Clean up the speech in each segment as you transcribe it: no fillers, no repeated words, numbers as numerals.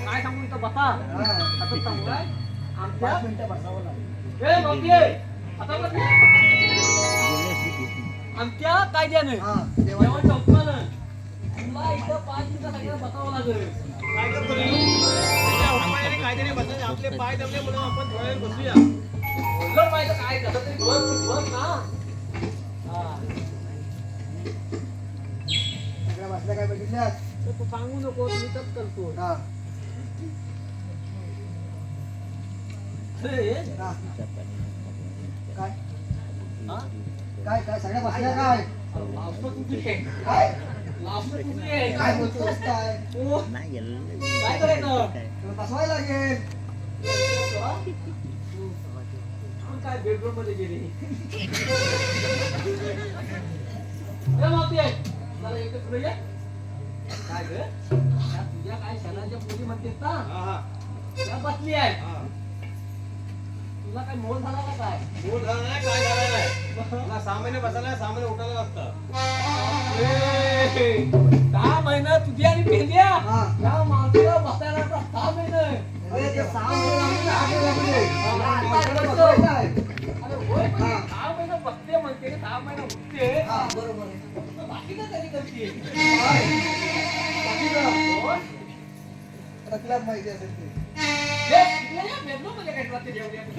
काय सांगू इथं बसा आता चांगलाय आमच्या आमच्या कायद्याने देवाच्या हुकमानं तुला इथं 5 मिनिटं सगळ्यांना बसावं लागेल. काय करतो रे कायद्याने बसायचे आपले पाय दबले म्हणून आपण थोड्या वेळ बसूया. बोललं पाहिजे काय कसं तरी बस ना. बसल्या काय बघितल्यास तू सांगू नको मी तर करतो. काय काय सगळ्या बसल्या काय काय काय बोलतोस काय करायचं बसवायला लागेल. काय बेडरूम मध्ये गेली काय ग तुझ्या काय सणाच्या पूजी म्हणतेस ना त्या बसली आहे. तुला काय मोल झाला का काय? मोल झाला नाही काय झाला नाही. मला 6 महिने बसायला 6 महिने उठायला लागतं. 6 महिने तुझी आणि पेंद्या या माणसाला बसायला 6 महिने. अरे ते 6 महिने आगे लागले. अरे होय 6 महिने बसते म्हणते 6 महिने उठते. बरोबर बाकी तर कधी करते तुला माहिती असेल ते बेडरूम मध्ये काय करते जेवढ्या 6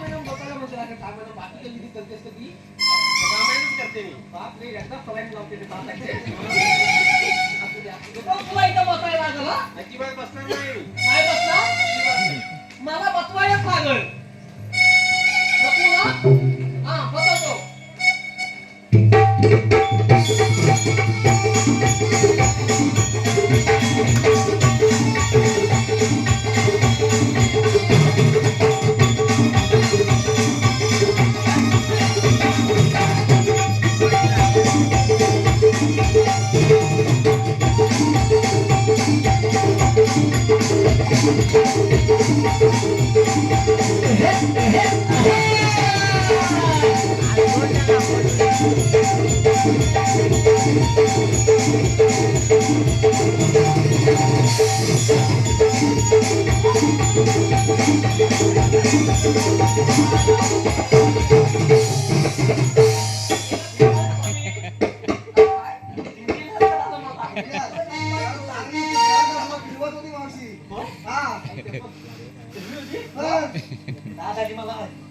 महिने बसायला म्हणते 6 महिने बाकी कधी करतेस कधी 6 महिनेच करते मी. बाप रे एकदा सलाईन लावते ते 6 लागते. तुला इथं बसायला लागल हा? अजिबात बसणार नाही. नाही बसणार मला बसवायलाच लागल. बसू ना हा बसवतो.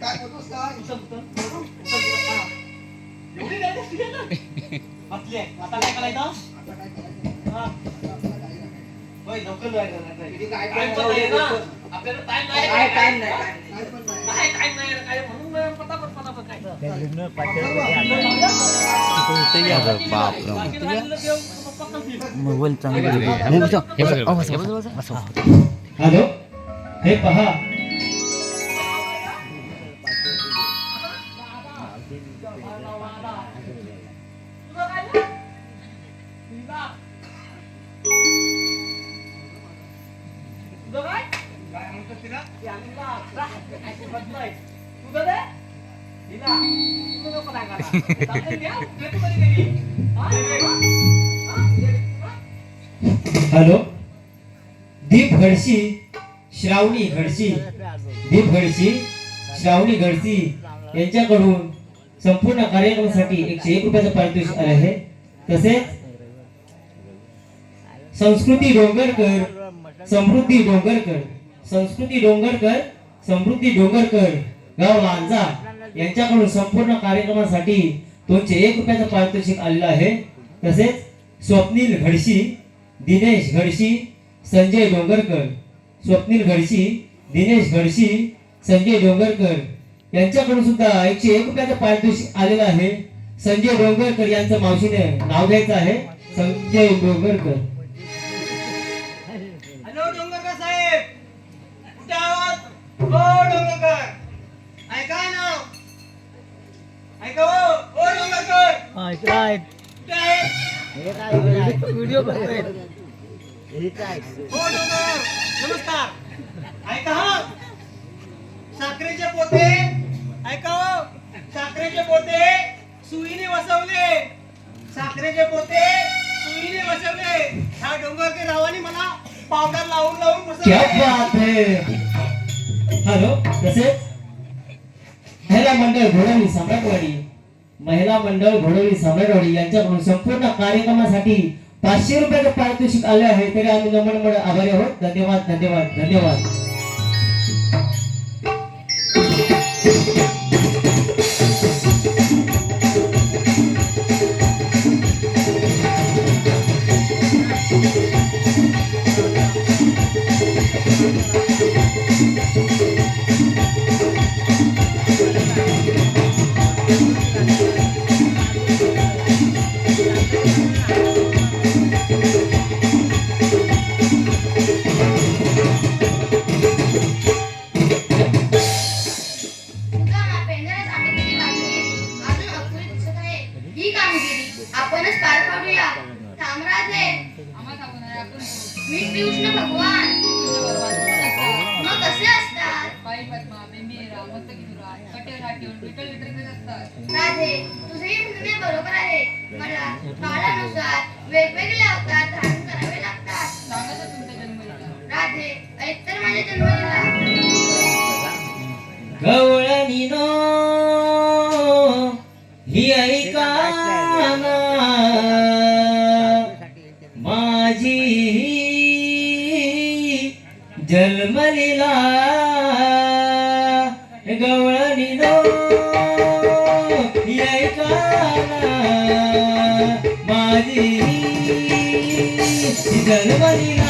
काय बोलतोस काय? उचल, उचल. उचल तिला. हा. एवढी नाही दिसली आहे ना? बसली आहे. आता काय करायचं? आता काय करायचं? हा. आपल्याला काही नाही. होय, लवकर जायचं नाही. किती काय Time काय पण आहे ना. काय आपल्याला time नाही. काय time नाही, काय नाही. काय पण नाही. नाही, time नाही, काय म्हणून पटापट काय. अरे बाप रे. बाकी राहिलेलं देव पप्पा करतील. मोबाईल चांगला हे बघा हॅलो हे पहा तुझं काय झालं? तुझा. तुझं काय? काय म्हणतो तिला यांना आशीर्वाद नाही. तुझं दे. हिला. तुझं नको नाही करा. चालतंय द्या. घेतो कधी कधी. हा? हा? हॅलो दीप घडशी श्रावणी घडशी दीप घडशी श्रावणी घडशी यांच्याकडून संपूर्ण कार्यक्रमासाठी 101 रुपयाचं पारितोषिक आले आहे. तसेच संस्कृती डोंगरकर समृद्धी डोंगरकर गाव लांजा यांच्याकडून संपूर्ण कार्यक्रमासाठी 201 रुपयाचं पारितोषिक आलेलं आहे. तसेच स्वप्नील घडशी दिनेश घडशी संजय डोंगरकर संजय डोंगरकर यांच्याकडून सुद्धा 101 रुपयाचं पारितोषिक आलेलं आहे. संजय डोंगरकर यांचं मावशीने नाव घ्यायचं आहे. संजय डोंगरकर. हॅलो डोंगरकर साहेब, कुठे आहात? हो डोंगरकर, ऐका ना, ऐका हो. हो डोंगरकर, कुठे आहे? हो डोंगरकर, नमस्कार. ऐका हा, साखरेचे पोते, ऐका हो, साखरेचे पोते सुईने वसवले. ह्या डोंगरकर रावानी मला पावडर लावून क्या बसवले. बात है. हॅलो तसेच महिला मंडळ घोडवली सम्राटवाडी यांच्याकडून संपूर्ण कार्यक्रमासाठी 500 रुपयाचं पारितोषिक आले आहे. तरी आम्ही नम्र आभारी आहोत. धन्यवाद. ही कामगिरी आपणच पार पाडूया. थांबराजे मी कृष्ण भगवान मग कसे असतात राधे, तुझेही म्हणणे बरोबर आहे. मला काळानुसार वेगवेगळे अवतार धारण करावे लागतात. राधे, एकतर माझ्या जन्मदिला गवळणी नो ही ऐका ना माझी जन्मलीला. गवळणी नो ही ऐका ना माझी जन्मलीला.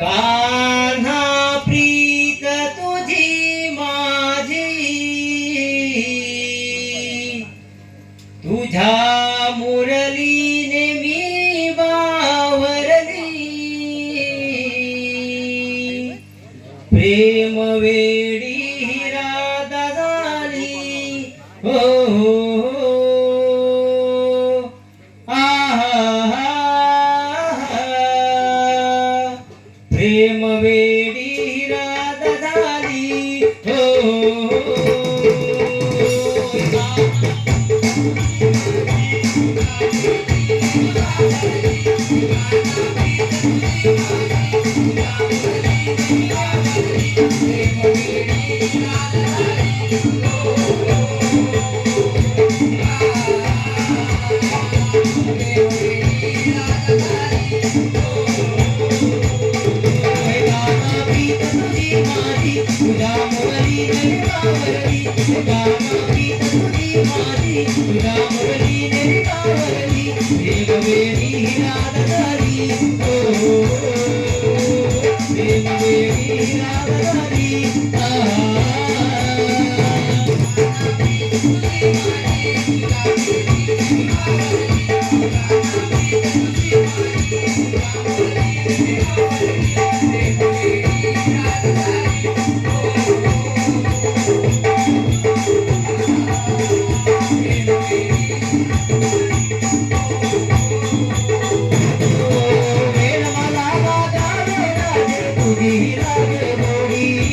कान्हा प्रीत तुझी माझी तुझ्या मुरलीने मी बावरली प्रेम वेडी राधा झाली हो प्रेम वेडी राधा झाली हो तुझी राग गोडी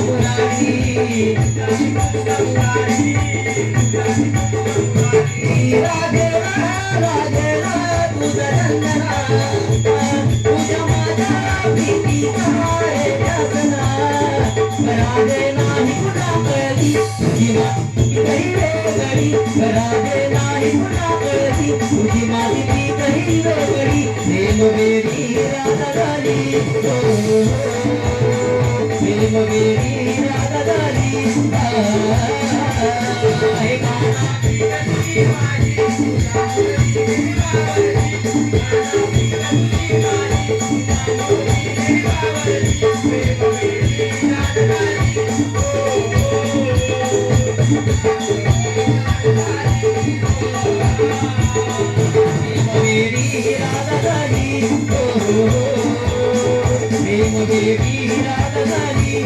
मुरारी राधे राधे तुझा नंदना तुझ्या माझ्या प्रीतीचा रे व्यसना राधे नाही पुन्हा कळली तुझी माझी वेगळी राधे नाही पुन्हा कळली तुझी माझी प्रीती वेगळी प्रेम वेडी राधा झाली प्रेम वेडी राधा झाली हे गाणं प्रीती माझी राधा झाली प्रेम वेडी राधा झाली